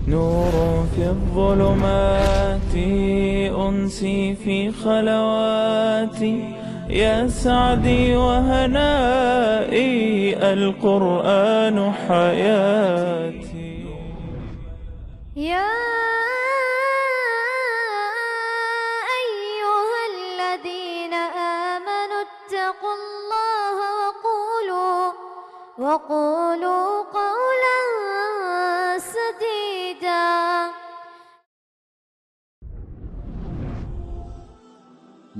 نور في الظلمات أنسي في خلواتي يا سعدي وهنائي القرآن حياتي يا أيها الذين آمنوا اتقوا الله وقولوا قولا سديدا।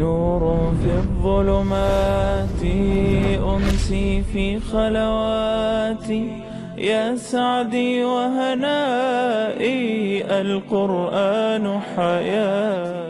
نور في الظلمات أنسي في خلواتي يا سعدي وهنائي القرآن حياتي